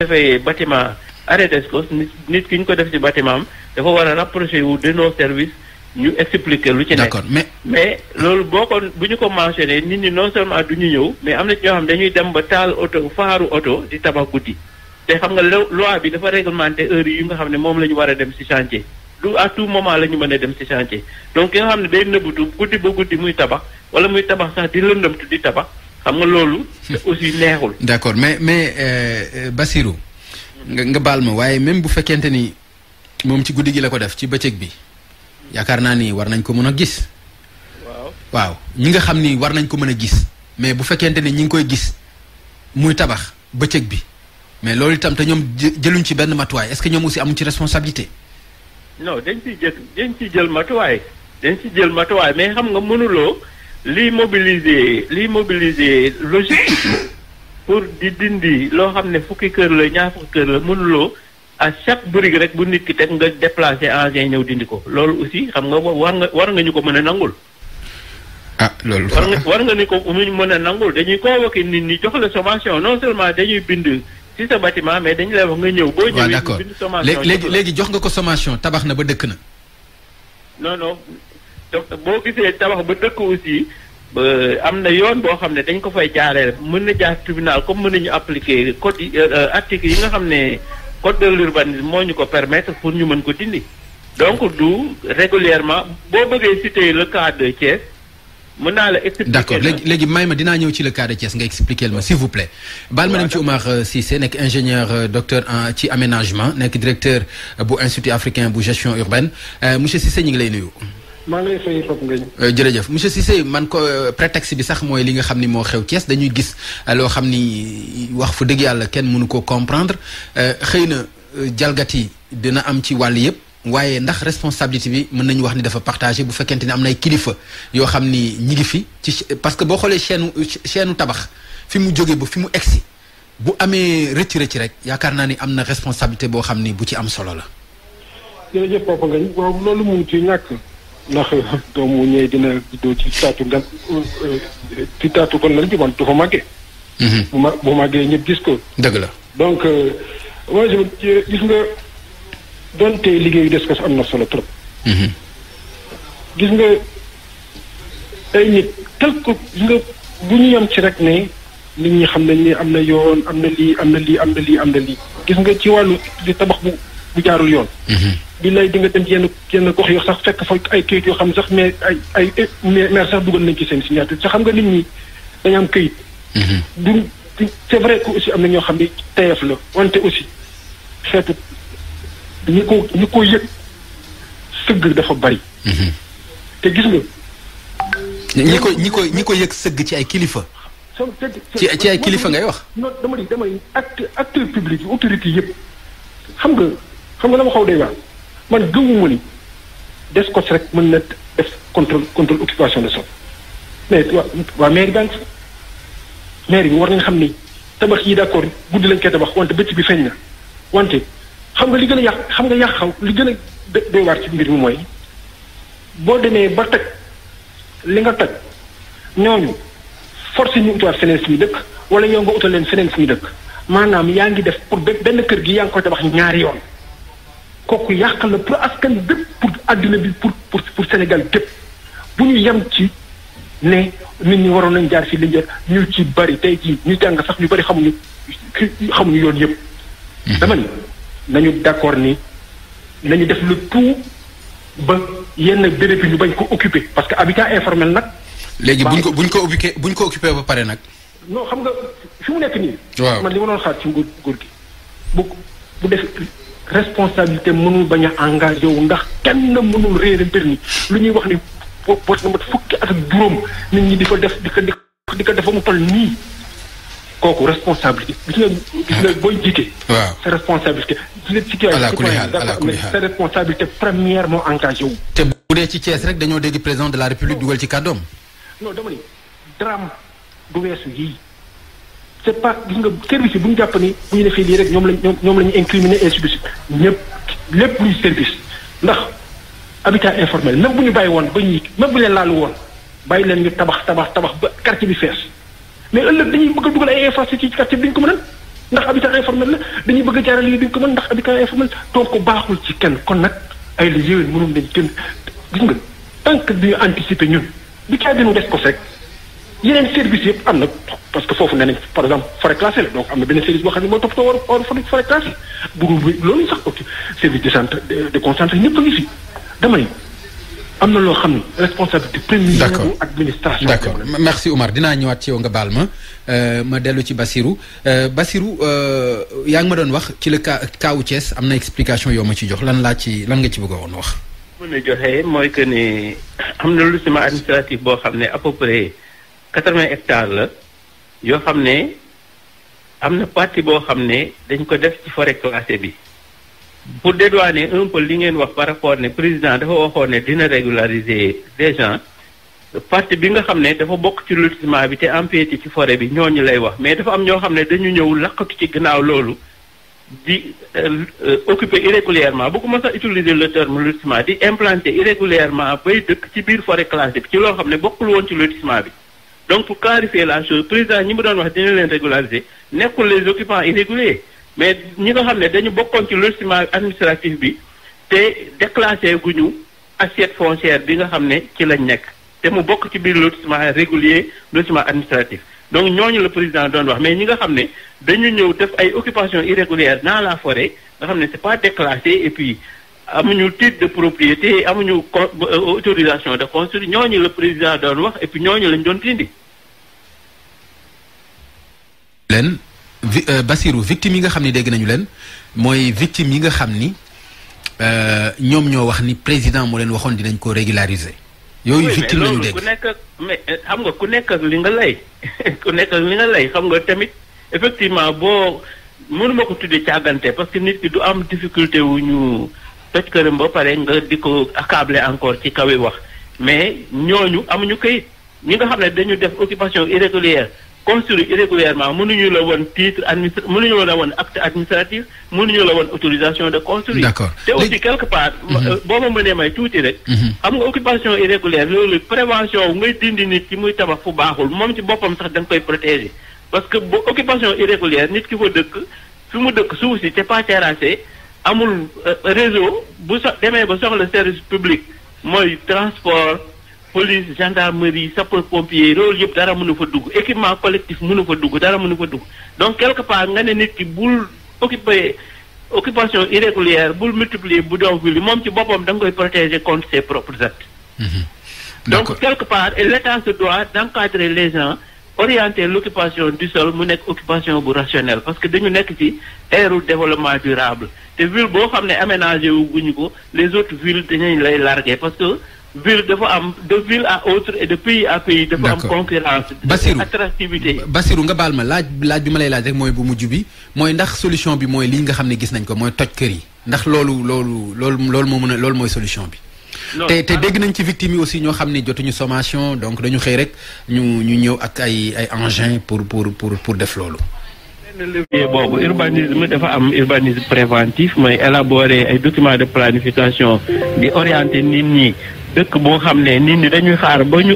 defee bâtiment arrêté ko nit ki ñu ko def ci bâtiment am dafa war a rapproché wu de nos services ñu expliquer lu ci nekk. D'accord, mais loolu bu ñu ko mentionné nit ñi non seulement du ñu ñëw mais am na ñoo xam dañuy dem ba taal oto faaru oto di tabax guddi te xam nga loi bi dafa réglementé heure yi nga xam ne moom la ñu war a dem ci chantier du à tout moment la ñu mën a dem ci chantier donc ki nga xam ne day nëbbutu guddi ba guddi muy tabax wala muy tabax sax di lëndëmtu di tabax xam nga loolu aussi neexul. D'accord, mais Bassirou nga baal ma waaye même bu fekkente ni moom ci guddi gi la ko def ci bëccëg bi yaakaar naa ni war nañ ko mën a gis. waaw ñi nga xam ni war nañ ko mën a gis mais bu fekkente ni ñi ngi koy gis muy tabax bëccëg bi mais loolu itam te ñoom jëluñ ci benn matuwaay est-ce que ñoom aussi amuñ ci responsabilité. non dañ ciy jël matuwaay mais xam nga mënuloo liy mobiliser logistique pour di dindi loo xam ne fukki kër la ñaar fukki kër la mënuloo à chaque brique rek bu nit ki teg nga déplacer engin ñëw dindi ko loolu aussi xam nga war nga ñu ko mën a nangul. ah loolu. war nga ni ko mën a nangul dañuy convoquer nit ñi jox la sommation non seulement dañuy bind ci sa bâtiment mais dañu lay wax nga ñëw. boo ñëwee d'accord bind sommation léegi jox nga ko sommation tabax na ba dëkk na. non boo gisee tabax ba dëkk aussi. am na yoon boo xam ne dañ ko fay jaaree mën na jaar tribunal comme mën nañu appliquer code article yi nga xam ne code de l'urbanisme moo ñu ko permettre pour ñu mën ko dindi. donc du régulièrement boo bëggee citer le cas de Thiès mën naa la expliquer. D'accord léegi may ma dinaa ñëw ci le cas de Thiès nga expliquer ma s'il vous plaît. baal ma dem ci Oumar Cissé nekk ingénieur docteur en ci aménagement nekk directeur bu institut africain bu gestion urbaine monsieur Cissé ñu ngi lay nuyu. maa ngi lay fay Pape Ngagne. jërëjëf monsieur Cissé man ko prétexte bi sax mooy li nga xam ni moo xew Thiès dañuy gis loo xam ni wax fa dëgg yàlla kenn mënu ko comprendre xëy na jalgati dina am ci wàll yëpp waaye ndax responsabilité bi mën nañu wax ni dafa partagé bu fekkente ni am nay kilifa yoo xam ni ñi ngi fi ci parce que boo xoolee chaîne tabax fi mu jógee ba fi mu egsi bu amee rëcc rek yaakaar naa ni am na responsabilité boo xam ni bu ci am solo la. jërëjëf Pape Ngagne waaw loolu mu ci ñàkk. ndax doomu ñëwee dina juddoo ci taatu kon lan ci man du fa màggee. bu màggee ñëpp gis ko. dëgg la donc moi je gis nga donte liggéeyu des ko am na solo trop. gis nga ay nit quelque gis nga bu ñu yem ci rek ne nit ñi xam nañ ne am na yoon am na lii am na lii gis nga ci wàllu li tabax bu jaarul yoon. bi lay di nga dem yenn gox yoo sax fekk fa ay këyit yoo xam sax mais ay maire sax dugal nañ ci seen signature sax xam nga nit ñi dañu am këyit. du c'est vrai que aussi am na ñoo xam ne teyef la wante aussi xeetu ñi ko yëg sëgg dafa bari. te gis nga. ñi ko yëg sëgg ci ay kilifa. ci ay kilifa ngay wax. non dama ni acteur public yi autorité yëpp xam nga la ma xaw day wax man gëmuma ni des ko rek mën na def contrôle occupation de sol mais waa maire baa ngi fa maire bi war nañ xam ni tabax yi d'accord guddi lañ koy tabax wante bëcc bi feeñ na wante xam nga li gën a yàq li gën a doy waar ci mbir mi mooy boo demee ba toj li nga toj ñooñu force ñu utiwaat feneen fi ñu dëkk wala ñoo nga utal leen feneen fi ñu dëkk maanaam yaa ngi def pour benn kër gi yaa ngi koy tabax ñaari yoon kooku yàq la pour askan bépp pour àddina bi pour Sénégal gépp bu ñu yem ci ne nit ñi waroon nañ jaar fii li ñu ci bari tey jii ñu jàng sax ñu bari xamuñu yoon yëpp. dama ni nañu d'accord ni nañu def le tout ba yenn béréb yi ñu bañ ko occuper parce que habitat informel nag. léegi buñ ko occupé ba pare nag. non xam nga fi mu nekk nii. waaw man li ma doon xaar ci nguur gi bu def. responsabilité mënul bañ a engagé wu ndax kenn mënul réere mbir ni lu ñuy wax ni boo na mat fukki at ak juróom nit ñi di ko def ba mu toll nii kooku responsabilité gis nga booy jiite. waaw sa responsabilité. sa responsabilité première moo engagé wu. te bu dee ci Thiès rek dañoo dégg président de la République dugal ci kàddoom. non dama ni drame du weesu yii. c'est pas gis nga service yi bu ñu jàpp ni bu ñu defee lii rek ñoom la ñu incriminer ainsi de suite ñëpp lépp luy service ndax habitat informel même bu ñu bàyyi woon ba ñii même bu leen laalu woon bàyyi leen ñu tabax ba quartier bi fees mais ëllëg dañuy bëgg a dugal ay infrastructure ci quartier bi dañu ko mënal ndax habitat informel la dañuy bëgg a jaarale yi duñ ko mën ndax habitat informel donc baaxul ci kenn kon nag ay la yéwén mënum nañ kenn gis nga tant que duñu anticiper ñun du caa gën des ko rek yeneen service yëpp am na parce que foofu nee nañ par exemple forêt classée la donc am na benn service boo xam ne moo toppatoo war forêt classée bu loolu sax ok service de centre de concentré ñëpp a ngi fi dama ne am na loo xam ne responsabilité première bu administration. d'accord merci Oumar dinaa ñëwaat ci yow nga baal ma dellu ci Bassirou yaa ngi ma doon wax ci le cas wu Thiès am na explication yoo ma ci jox lan nga ci bëgg a woon wax. mën a joxe mooy que ne am na lotissement administratif boo xam ne à peu près 80 hectares la yoo xam ne am na partie boo xam ne dañ ko def ci forêt classée bi. pour dédouaner un peu li ngeen wax par rapport ne président dafa waxoon ne dina régulariser des gens partie bi nga xam ne dafa bokk ci lotissement bi te empiété ci forêt bi ñooñu lay wax mais dafa am ñoo xam ne dañu ñëw laqatu ci gannaaw loolu di occuper irrégulièrement bëgguma sax utiliser le terme lotissement di implanter irrégulièrement bay dëkk ci biir forêt classée bi ci loo xam ne bokkul woon ci lotissement bi donc pour clarifier la chose président ñi mu doon wax dina leen régulariser nekkul les occupants irréguliers mais ñi nga xam ne dañu bokkoon ci lotissement administratif bi te déclassé guñu assiette foncière bi nga xam ne ci lañ nekk te mu bokk ci biir lotissement régulier lotissement administratif donc ñooñu la président doon wax mais ñi nga xam ne dañu ñëw def ay occupation irrégulière dans la forêt nga xam ne c'est pas déclassé et puis amuñu titre de propriété amuñu autorisation de construire ñooñu la président doon wax et puis ñooñu lañ doon dindi. Bassirou victime yi nga xam ni dégg nañu leen mooy victime yi nga xam ni ñoom ñoo wax ni président moo leen waxoon dinañ ko régulariser. yooyu victime lañu dégg ku nekk mais xam nga ku nekk ak li nga lay ku nekk ak li nga lay xam nga tamit effectivement boo mënuma ko tuddee càggante parce que nit ki du am difficulté wu ñu toj këram ba pare nga di ko accabler encore ci kaw yi wax mais ñooñu amuñu kayit ñi nga xam ne dañu def occupation irrégulière. construire irrégulièrement mënuñu la woon titre mënuñu la woon acte administratif mënuñu la woon autorisation de construire. d'accord te aussi quelque part. boo ma mënee may tuuti rek. xam nga occupation irrégulière loolu prévention ngay dindi nit ki muy tabax fu baaxul moom ci boppam sax da nga koy protéger. parce que bu occupation irrégulière nit ki fa dëkk fi mu dëkk suuf si c'est pas terrassé amul réseau bu demee ba soxla service public mooy transport. police gendarmerie sapeur pompier loolu yëpp dara mënu fa dugg équipement collectif mënu fa dugg dara mënu fa dugg donc quelque part nga ne nit ki bul occupation irrégulière bul multiplier bidonville moom ci boppam da nga koy protéger contre ses propres actes. donc quelque part l'État se doit d'encadrer les gens orienter l'occupation du sol mu nekk occupation bu rationnelle parce que dañu nekk ci ère développement durable te ville boo xam ne aménagé wu guñu ko les autres villes dañuy lay larguer parce que ville dafa am de ville à autre et de pays à pays. dafa am concurrence. Bassirou attractivité. Bassirou nga baal ma laaj bi ma lay laaj rek mooy bu mujj bi mooy ndax solution bi mooy lii nga xam ne gis nañ ko mooy toj kër yi ndax loolu moo mën a loolu mooy solution bi. te dégg nañ ci victimes yi aussi ñoo xam ne jotuñu sommation donc dañu xëy rek ñu ñëw ak ay engins pour def loolu. benn levier boobu urbanisme dafa am urbanisme préventif mooy élaborer ay documents de planification di orienter nit ñi. dëkk boo xam ne nit ñi dañuy xaar ba ñu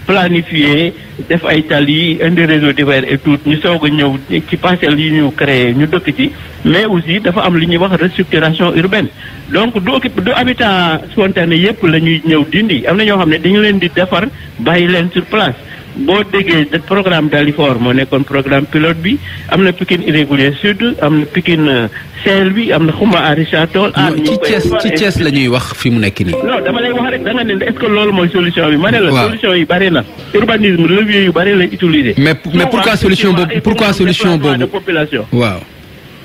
planifier def ay tali indi réseau divers et tout ñu soog a ñëw ci parcelles yi ñu créé ñu dëkk ci mais aussi dafa am li ñuy wax restructuration urbaine donc du habitat spontané yépp la ñuy ñëw dindi am na ñoo xam ne dañu leen di defar bàyyi leen sur place boo déggee programme Dalifort moo nekkoon programme pilote bi am na Pikine irrégulier sud am na Pikine Saint-Louis am na Xuma à Richard Toll. ci Thiès la ñuy wax fi mu nekk nii. non dama lay wax rek da nga ne est-ce que loolu mooy solution bi. ma ne la solution yi bari na. urbanisme levier yu bari lay utiliser. mais pourquoi solution boobu de population. waaw.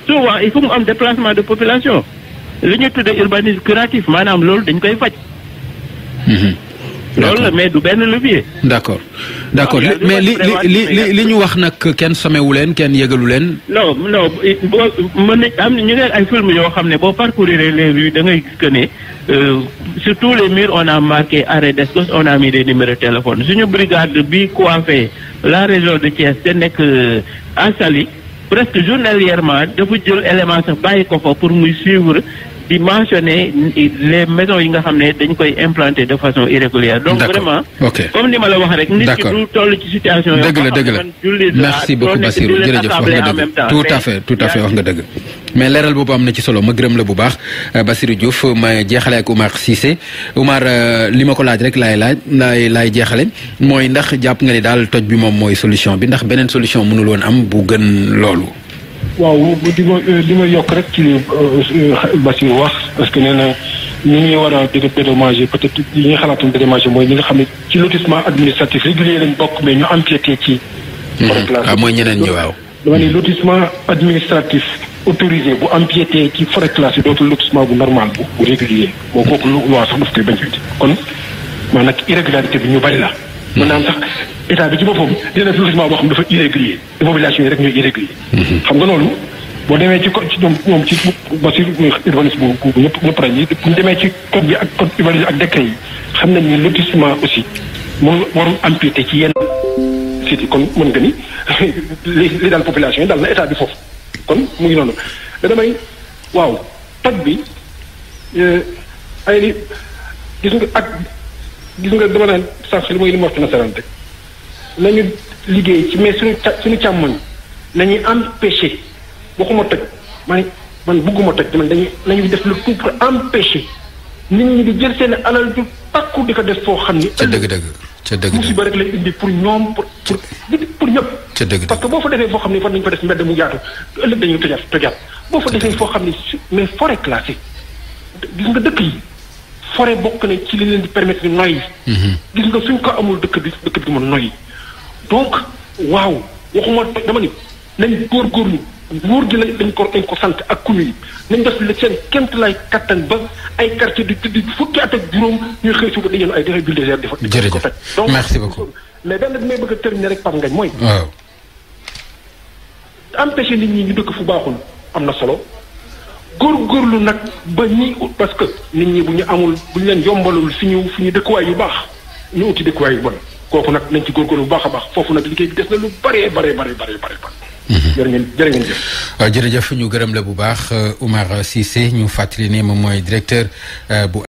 souvent il faut mu am déplacement de population. li ñu tuddee urbanisme curatif maanaam loolu dañ koy faj. loolu la mais du benn levier. d'accord mais li ñu wax nag kenn somewu leen kenn yëgalu leen. non boo mën nañ am ñu ngi ay film yoo xam ne boo parcourir les rues da ngay gis que ne sur tous les murs on a marqué arrêt d'escos on a mis des numéros de téléphone suñu brigade bi coiffé la région de Thiès te nekk à Saly presque journalièrement dafa jël élément sax bàyyi ko fa pour muy suivre di mentionner les maisons yi nga xam ne dañ koy implanter de façon irrégulière. donc vraiment. comme ni ma la wax rek. nit ki du toll ci situation. dëgg la merci beaucoup Bassirou jërëjëf wax nga dëgg tout à fait wax nga dëgg. mais leeral boobu am na ci solo ma gërëm la bu baax Bassirou Diouf ma jeexale ak Oumar Cissé Oumar li ma ko laaj rek laay jeexale mooy ndax jàpp nga ni daal toj bi moom mooy solution bi ndax beneen solution mënul woon am bu gën loolu. waaw li ma yokk rek ci li Bassirou wax parce que nee na ñi ñuy war a dédommager peut-être yi nga xalaatoon dédommager mooy ñi nga xam ne ci lotissement administratif régulier lañ bokk mais ñu empiété ci. waaw mooy ñeneen ñi waaw. dama ne lotissement administratif autorisé bu empiété ci forêt classée dootul lotissement bu normal bu régulier boo kooku loi sax daf koy bañ a kon maanaam irrégularité bi ñu bari la. mën naa am sax état bi ci boppam dina def lotissement boo xam dafa irrégulier te population yi rek ñooy irrégulier. xam nga loolu boo demee ci ñoom ci Bassirou urbanisme bu ñëpp ràññee bu ñu demee ci code bi ak code urbanisme ak décret yi xam nañ ni lotissement aussi moom warul empiété ci yenn sites yi kon mën nga ni li daal population yi daal na état bi foofu kon mu ngi noonu da damay waaw toj bi ay gis nga dama naan sànq li mooy li mu wax ci nasaraan rek nañu liggéey ci mais suñu càmmoñ nañuy empêcher waxuma toj man bugguma toj nañuy def le tout pour empêcher nit ñi di jël seen alal du takku di ko def foo xam ni. ca dëgg musiba rek lay indi pour ñoom pour ñëpp. ca dëgg parce que boo fa defee foo xam ni fan nañu fa def mbedd mu yaatu ëllëg dañuy tojaat boo fa defee foo xam ni mais forêt classée gis nga dëkk yi. forêt bokk na ci li leen di permettre ñu noyyi. gis nga suñ ko amul dëkk bi du mën noyyi. donc waaw waxuma dama ni nañ góorgóorlu nguur gi dañ ko sant ak commune nañ def seen kémt lay kattan ba ay quartier di fukki at ak juróom ñuy xëy suba di yéen ay defee bulldozer di fa. jërëjëf donc merci beaucoup. mais benn bi may bëgg a terminer rek Pape Ngagne mooy. waaw. empêcher nit ñi ñu dëkk fu baaxul am na solo. góorgóorlu nag ba ñi parce que nit ñi bu ñu leen yombalul fi ñu dëkkuwaay yu baax ñu uti dëkkuwaay yu bon kooku nag nañ ci góorgóorlu bu baax a baax foofu nag liggéey bi des na lu bare. jërë ngeen jëf. jërëjëf ñu gërëm la bu baax Oumar Cissé ñu fàttali ne moom mooy directeur bu